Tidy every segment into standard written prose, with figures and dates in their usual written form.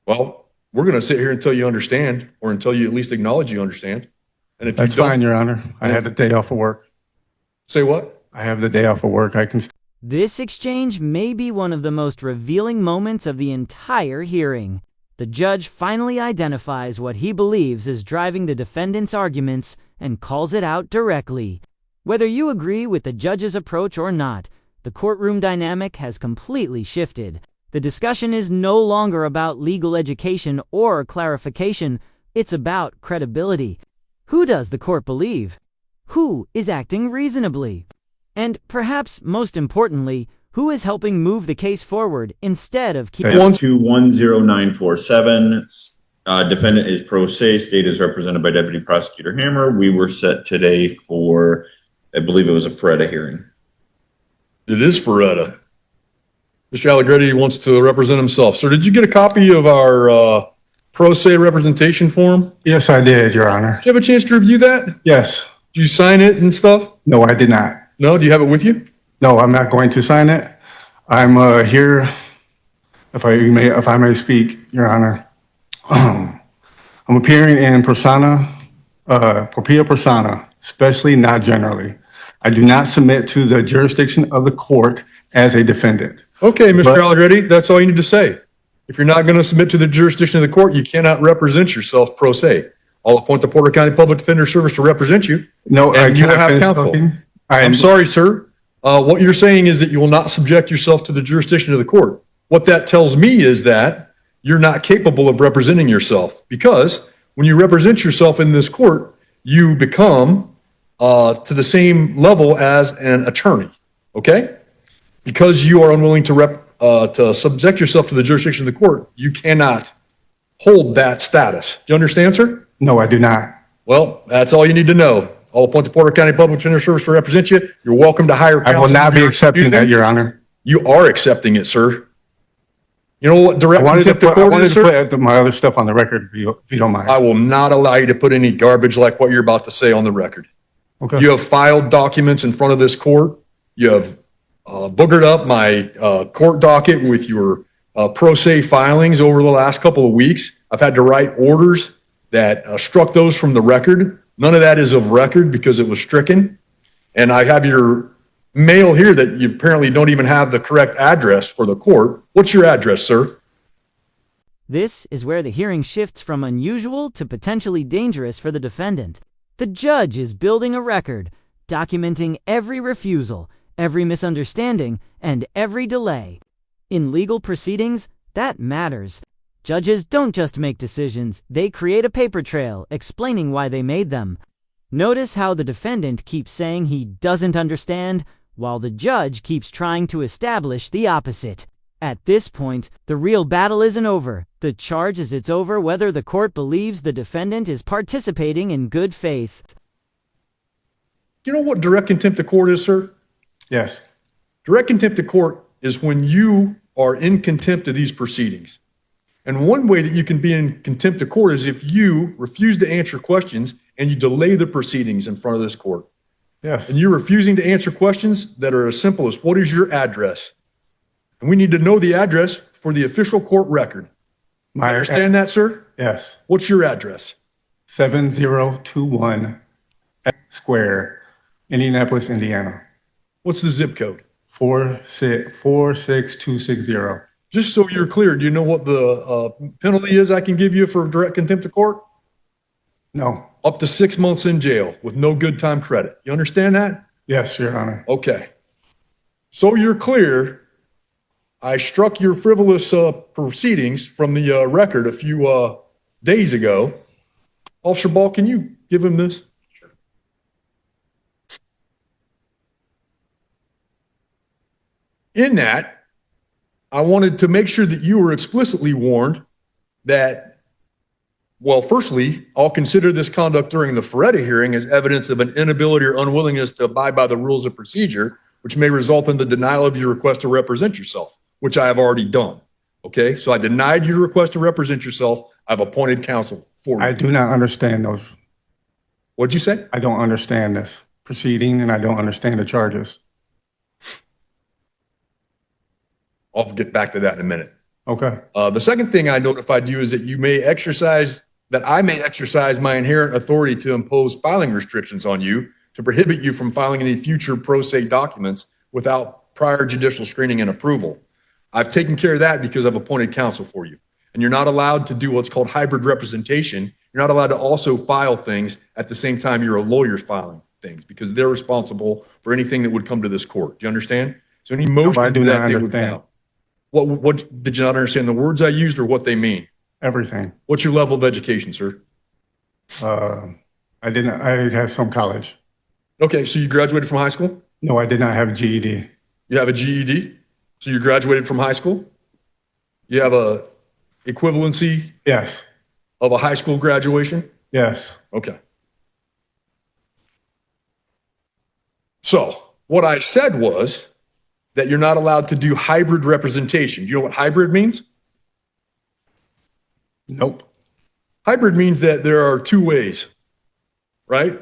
Well, we're going to sit here until you understand, or until you at least acknowledge you understand. And if That's you don't, fine, Your Honor. I have the day off of work. say what? I have the day off of work. I can. This exchange may be one of the most revealing moments of the entire hearing. The judge finally identifies what he believes is driving the defendant's arguments and calls it out directly. Whether you agree with the judge's approach or not, the courtroom dynamic has completely shifted. The discussion is no longer about legal education or clarification. It's about credibility. Who does the court believe? Who is acting reasonably? And perhaps most importantly, who is helping move the case forward instead of keeping... 1210947. Defendant is pro se. State is represented by Deputy Prosecutor Hammer. We were set today for, I believe it was a FREDA hearing. It is Ferretta. Mr. Allegretti wants to represent himself. Sir, did you get a copy of our pro se representation form? Yes, I did, Your Honor. Did you have a chance to review that? Yes. Did you sign it and stuff? No, I did not. No? Do you have it with you? No, I'm not going to sign it. I'm here, if I may speak, Your Honor. I'm appearing in persona, propria persona, especially not generally. I do not submit to the jurisdiction of the court as a defendant. Okay, Mr. Allegretti, that's all you need to say. If you're not going to submit to the jurisdiction of the court, you cannot represent yourself pro se. I'll appoint the Porter County Public Defender Service to represent you. No, and you will have counsel. Talking. I'm sorry, sir. What you're saying is that you will not subject yourself to the jurisdiction of the court. What that tells me is that you're not capable of representing yourself, because when you represent yourself in this court, you become to the same level as an attorney, okay? Because you are unwilling to subject yourself to the jurisdiction of the court, you cannot hold that status. Do you understand, sir? No, I do not. Well, that's all you need to know. I'll appoint the Porter County Public Defender Service to represent you. You're welcome to hire counsel. I will not be accepting that, Your Honor. You are accepting it, sir. You know what direct contempt of court is, sir? I wanted to put my other stuff on the record, if you don't mind. I will not allow you to put any garbage like what you're about to say on the record. Okay. You have filed documents in front of this court. You have boogered up my court docket with your pro se filings over the last couple of weeks. I've had to write orders that struck those from the record. None of that is of record because it was stricken. And I have your mail here that you apparently don't even have the correct address for the court. What's your address, sir? This is where the hearing shifts from unusual to potentially dangerous for the defendant. The judge is building a record, documenting every refusal, every misunderstanding, and every delay. In legal proceedings, that matters. Judges don't just make decisions, they create a paper trail explaining why they made them. Notice how the defendant keeps saying he doesn't understand, while the judge keeps trying to establish the opposite. At this point, the real battle isn't over. The charge is it's over whether the court believes the defendant is participating in good faith. You know what direct contempt of court is, sir? Yes. Direct contempt of court is when you are in contempt of these proceedings. And one way that you can be in contempt of court is if you refuse to answer questions and you delay the proceedings in front of this court. Yes. And you're refusing to answer questions that are as simple as, what is your address? And we need to know the address for the official court record. You understand that, sir? Yes. What's your address? 7021 Square, Indianapolis, Indiana. What's the zip code? 46260. Just so you're clear, do you know what the penalty is I can give you for direct contempt of court? No. Up to 6 months in jail with no good time credit. You understand that? Yes, Your Honor. Okay. So you're clear, I struck your frivolous proceedings from the record a few days ago. Officer Ball, can you give him this? Sure. In that, I wanted to make sure that you were explicitly warned that, well, firstly, I'll consider this conduct during the Ferretta hearing as evidence of an inability or unwillingness to abide by the rules of procedure, which may result in the denial of your request to represent yourself, which I have already done. Okay, so I denied your request to represent yourself. I've appointed counsel for you. I do not understand those. What'd you say? I don't understand this proceeding, and I don't understand the charges. I'll get back to that in a minute. Okay. The second thing I notified you is that I may exercise my inherent authority to impose filing restrictions on you to prohibit you from filing any future pro se documents without prior judicial screening and approval. I've taken care of that because I've appointed counsel for you. And you're not allowed to do what's called hybrid representation. You're not allowed to also file things at the same time your lawyer's filing things because they're responsible for anything that would come to this court. Do you understand? So any motion I do that not they would understand. file. What did you not understand the words I used or what they mean? Everything. What's your level of education, sir? I had some college. Okay, so you graduated from high school? No, I did not have a GED. You have a GED? So you graduated from high school? You have a equivalency Yes. of a high school graduation? Yes. Okay. So what I said was that you're not allowed to do hybrid representation. Do you know what hybrid means? Nope. Hybrid means that there are two ways, right?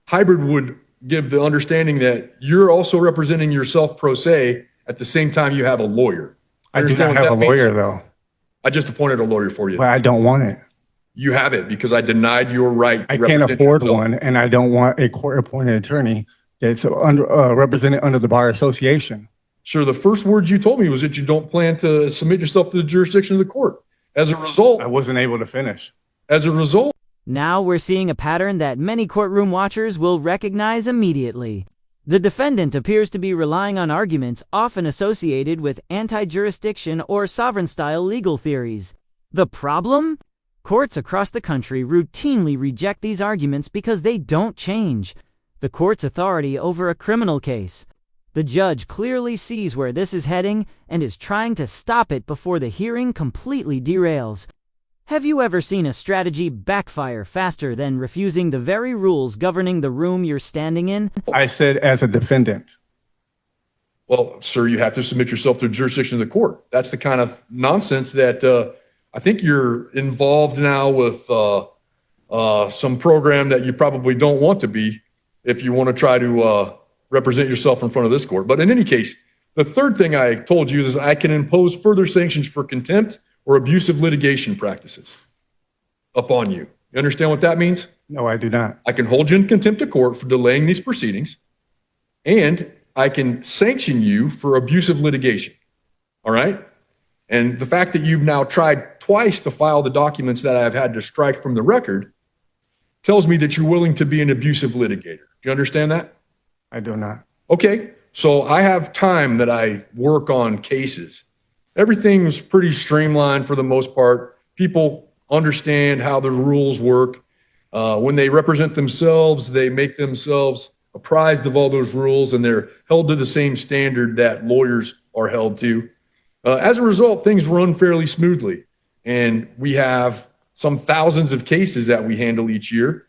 Hybrid would give the understanding that you're also representing yourself pro se at the same time you have a lawyer. I do Understand not what have a that means? lawyer, though. I just appointed a lawyer for you. But I don't want it. You have it because I denied your right to I can't represent afford yourself. one, and I don't want a court-appointed attorney that's represented under the Bar Association. Sure, the first words you told me was that you don't plan to submit yourself to the jurisdiction of the court. As a result, I wasn't able to finish. Now we're seeing a pattern that many courtroom watchers will recognize immediately. The defendant appears to be relying on arguments often associated with anti-jurisdiction or sovereign-style legal theories. The problem? Courts across the country routinely reject these arguments because they don't change the court's authority over a criminal case. The judge clearly sees where this is heading and is trying to stop it before the hearing completely derails. Have you ever seen a strategy backfire faster than refusing the very rules governing the room you're standing in? I said as a defendant. Well, sir, you have to submit yourself to the jurisdiction of the court. That's the kind of nonsense that I think you're involved now with some program that you probably don't want to be if you want to try to represent yourself in front of this court. But in any case, the third thing I told you is I can impose further sanctions for contempt or abusive litigation practices upon you. You understand what that means? No, I do not. I can hold you in contempt of court for delaying these proceedings, and I can sanction you for abusive litigation. All right? And the fact that you've now tried twice to file the documents that I've had to strike from the record tells me that you're willing to be an abusive litigator. Do you understand that? I do not. Okay, so I have time that I work on cases. Everything's pretty streamlined for the most part. People understand how the rules work. When they represent themselves, they make themselves apprised of all those rules, and they're held to the same standard that lawyers are held to. As a result, things run fairly smoothly, and we have some thousands of cases that we handle each year.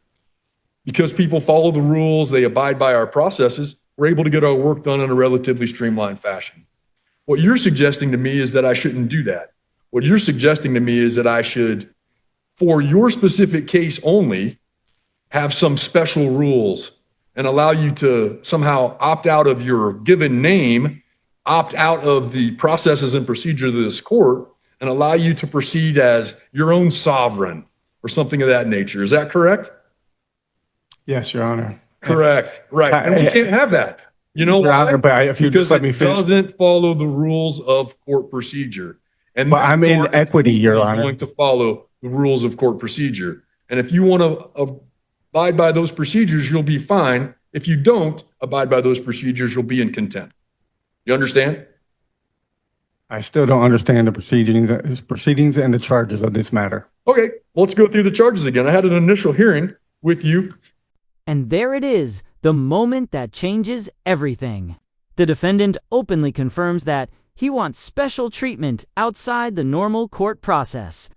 Because people follow the rules, they abide by our processes, we're able to get our work done in a relatively streamlined fashion. What you're suggesting to me is that I shouldn't do that. What you're suggesting to me is that I should, for your specific case only, have some special rules and allow you to somehow opt out of your given name, opt out of the processes and procedure of this court, and allow you to proceed as your own sovereign or something of that nature. Is that correct? Yes, Your Honor. Correct. Right. And we can't have that. You know Your why? Honor, but if you Because just let me it finish. doesn't follow the rules of court procedure. And But I'm in therefore, equity, Your you're Honor. going to follow the rules of court procedure. And if you want to abide by those procedures, you'll be fine. If you don't abide by those procedures, you'll be in contempt. You understand? I still don't understand the proceedings and the charges of this matter. Okay, let's go through the charges again. I had an initial hearing with you. And there it is, the moment that changes everything. The defendant openly confirms that he wants special treatment outside the normal court process.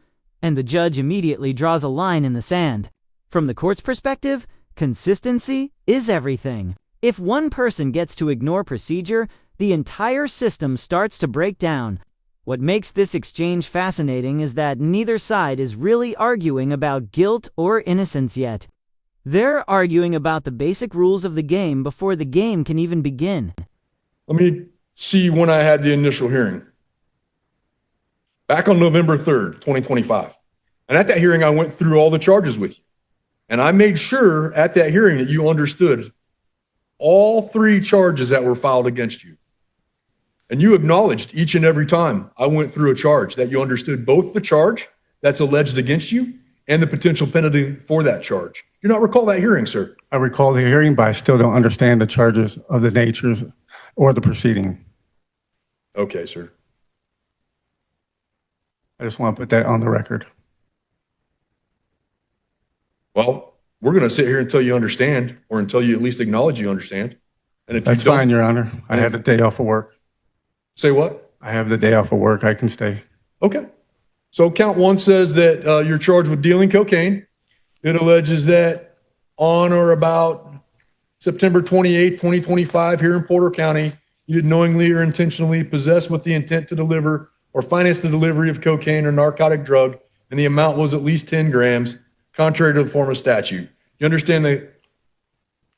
And the judge immediately draws a line in the sand. From the court's perspective, consistency is everything. If one person gets to ignore procedure, the entire system starts to break down. What makes this exchange fascinating is that neither side is really arguing about guilt or innocence yet. They're arguing about the basic rules of the game before the game can even begin. Let me see when I had the initial hearing. back on November 3rd, 2025. And at that hearing, I went through all the charges with you. And I made sure at that hearing that you understood all 3 charges that were filed against you. And you acknowledged each and every time I went through a charge that you understood both the charge that's alleged against you and the potential penalty for that charge. Do you not recall that hearing, sir? I recall the hearing, but I still don't understand the charges of the natures or the proceeding. Okay, sir. I just want to put that on the record. Well, we're going to sit here until you understand, or until you at least acknowledge you understand. And if That's you don't, fine, Your Honor. I had the day off of work. say what? I have the day off of work. I can stay. Okay. So count 1 says that you're charged with dealing cocaine. It alleges that on or about September 28, 2025, here in Porter County, you did knowingly or intentionally possess with the intent to deliver or finance the delivery of cocaine or narcotic drug, and the amount was at least 10 grams, contrary to the form of statute. You understand the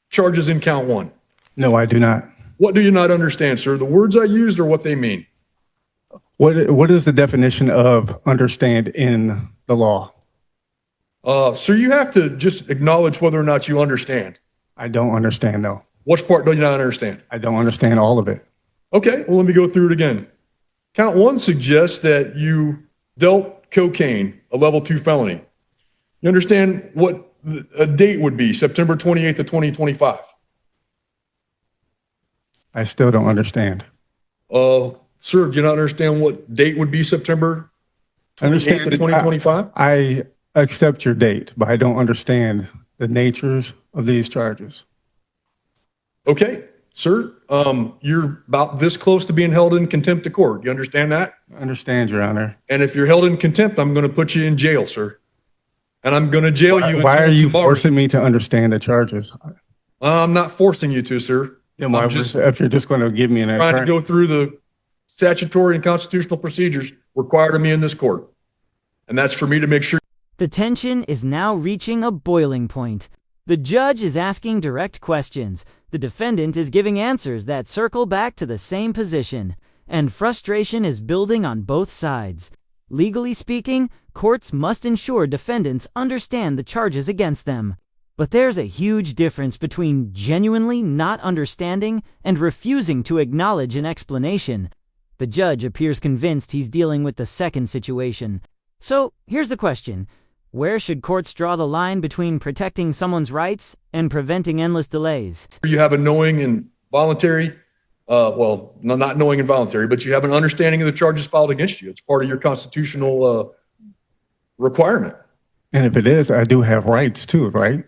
charges in count 1? No, I do not. What do you not understand, sir? The words I used or what they mean? What is the definition of understand in the law? Sir, you have to just acknowledge whether or not you understand. I don't understand, though. Which part do you not understand? I don't understand all of it. Okay, well, let me go through it again. Count 1 suggests that you dealt cocaine, a level 2 felony. You understand what a date would be, September 28th of 2025? I still don't understand. Sir, do you not understand what date would be, September 28th of 2025? I accept your date, but I don't understand the natures of these charges. Okay, sir, you're about this close to being held in contempt of court. You understand that? I understand, Your Honor. And if you're held in contempt, I'm going to put you in jail, sir. And I'm going to jail you. Why are until you tomorrow. forcing me to understand the charges? I'm not forcing you to, sir. I'm just If you're just going to give me an trying to attorney. go through the statutory and constitutional procedures required of me in this court. And that's for me to make sure. The tension is now reaching a boiling point. The judge is asking direct questions. The defendant is giving answers that circle back to the same position. And frustration is building on both sides. Legally speaking, courts must ensure defendants understand the charges against them. But there's a huge difference between genuinely not understanding and refusing to acknowledge an explanation. The judge appears convinced he's dealing with the second situation. So, here's the question. Where should courts draw the line between protecting someone's rights and preventing endless delays? You have a knowing and voluntary, well, not knowing and voluntary, but you have an understanding of the charges filed against you. It's part of your constitutional requirement. And if it is, I do have rights too, right?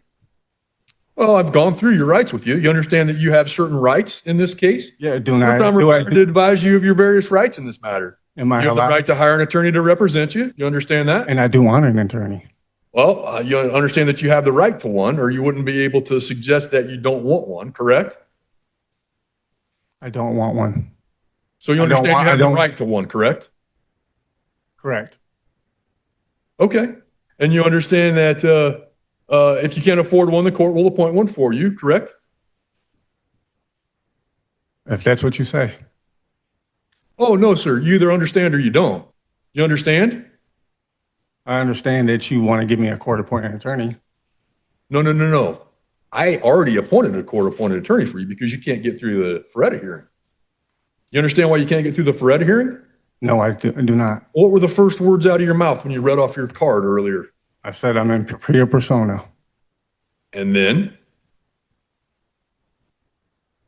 Well, I've gone through your rights with you. You understand that you have certain rights in this case? Yeah, I'm required to advise you of your various rights in this matter. Am I You have the allowed? right to hire an attorney to represent you. You understand that? And I do want an attorney. Well, you understand that you have the right to one, or you wouldn't be able to suggest that you don't want one, correct? I don't want one. So you I don't understand want- you I have the don't- right to one, correct? Correct. Okay. And you understand that if you can't afford one, the court will appoint one for you, correct? If that's what you say. Oh, no, sir. You either understand or you don't. You understand? I understand that you want to give me a court-appointed attorney. No. I already appointed a court-appointed attorney for you because you can't get through the Feretta hearing. You understand why you can't get through the Feretta hearing? No, I do not. What were the first words out of your mouth when you read off your card earlier? I said I'm in propria persona, And then?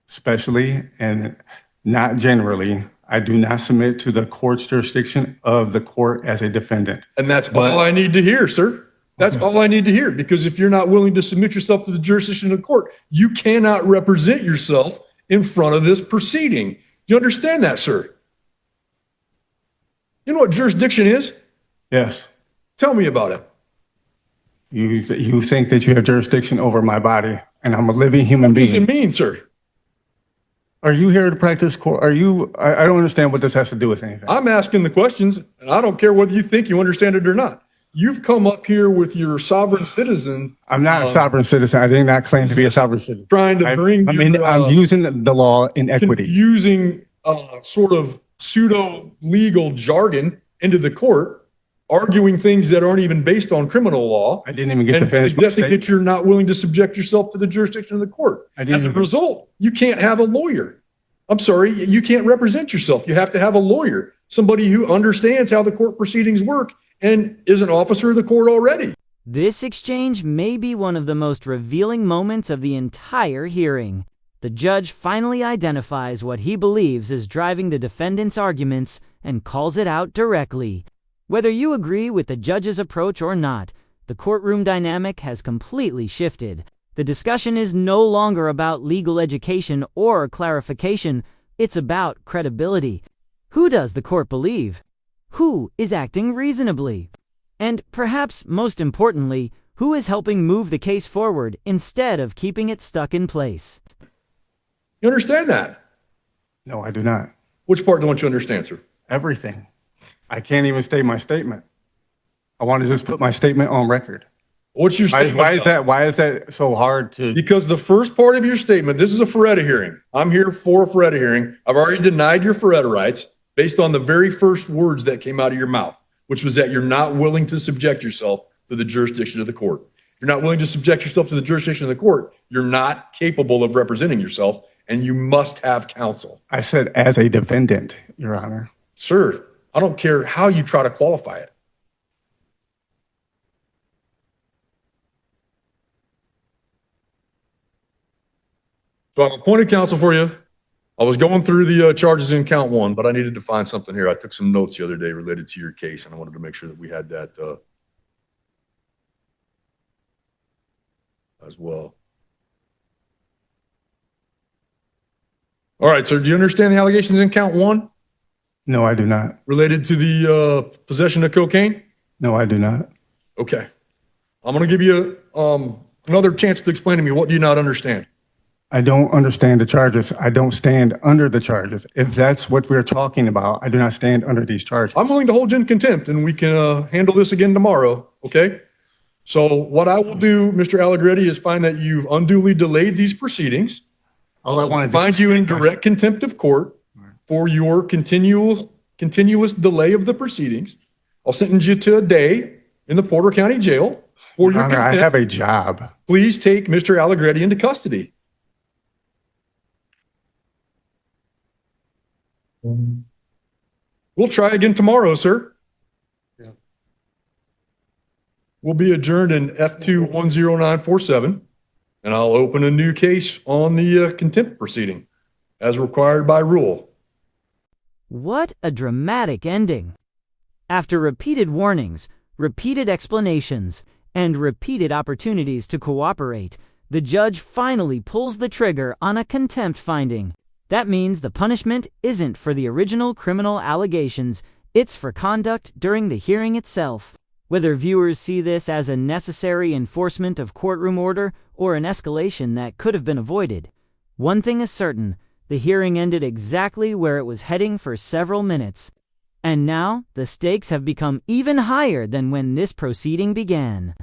especially and not generally. I do not submit to the court's jurisdiction of the court as a defendant. And that's all I need to hear, sir. That's all I need to hear. Because if you're not willing to submit yourself to the jurisdiction of the court, you cannot represent yourself in front of this proceeding. You understand that, sir? You know what jurisdiction is? Yes. Tell me about it. You think that you have jurisdiction over my body, and I'm a living human What does being. it mean, sir? Are you here to practice court? I don't understand what this has to do with anything. I'm asking the questions, and I don't care whether you think you understand it or not. You've come up here with your sovereign citizen I'm not a sovereign citizen. I did not claim to be a sovereign citizen. trying to bring I'm using the law in equity. confusing sort of pseudo-legal jargon into the court, arguing things that aren't even based on criminal law. I didn't even get to And finish my suggesting that statement. you're not willing to subject yourself to the jurisdiction of the court. I didn't As a even- result, you can't have a lawyer. I'm sorry, you can't represent yourself. You have to have a lawyer, somebody who understands how the court proceedings work and is an officer of the court already. This exchange may be one of the most revealing moments of the entire hearing. The judge finally identifies what he believes is driving the defendant's arguments and calls it out directly. Whether you agree with the judge's approach or not, the courtroom dynamic has completely shifted. The discussion is no longer about legal education or clarification, it's about credibility. Who does the court believe? Who is acting reasonably? And perhaps most importantly, who is helping move the case forward instead of keeping it stuck in place? You understand that? No, I do not. Which part don't you understand, sir? Everything. I can't even state my statement. I want to just put my statement on record. What's your Why, statement? why is that so hard to? Because the first part of your statement, this is a Feretta hearing. I'm here for a Feretta hearing. I've already denied your Feretta rights based on the very first words that came out of your mouth, which was that you're not willing to subject yourself to the jurisdiction of the court. If you're not willing to subject yourself to the jurisdiction of the court, you're not capable of representing yourself, and you must have counsel. I said as a defendant, Your Honor. Sir, I don't care how you try to qualify it. So I'm appointed counsel for you. I was going through the charges in count one, but I needed to find something here. I took some notes the other day related to your case, and I wanted to make sure that we had that as well. All right, sir, do you understand the allegations in count one No, I do not. related to the possession of cocaine? No, I do not. Okay. I'm going to give you another chance to explain to me, what do you not understand? I don't understand the charges. I don't stand under the charges. If that's what we're talking about, I do not stand under these charges. I'm willing to hold you in contempt, and we can handle this again tomorrow, okay? So what I will do, Mr. Allegretti, is find that you've unduly delayed these proceedings. All I want to do Find is you in direct contempt of court for your continuous delay of the proceedings. I'll sentence you to a day in the Porter County Jail for your Honor, I contempt. have a job. Please take Mr. Allegretti into custody. We'll try again tomorrow, sir. We'll be adjourned in F210947, and I'll open a new case on the contempt proceeding as required by rule. What a dramatic ending. After repeated warnings, repeated explanations, and repeated opportunities to cooperate, the judge finally pulls the trigger on a contempt finding. That means the punishment isn't for the original criminal allegations, it's for conduct during the hearing itself. Whether viewers see this as a necessary enforcement of courtroom order or an escalation that could have been avoided, one thing is certain, the hearing ended exactly where it was heading for several minutes. And now, the stakes have become even higher than when this proceeding began.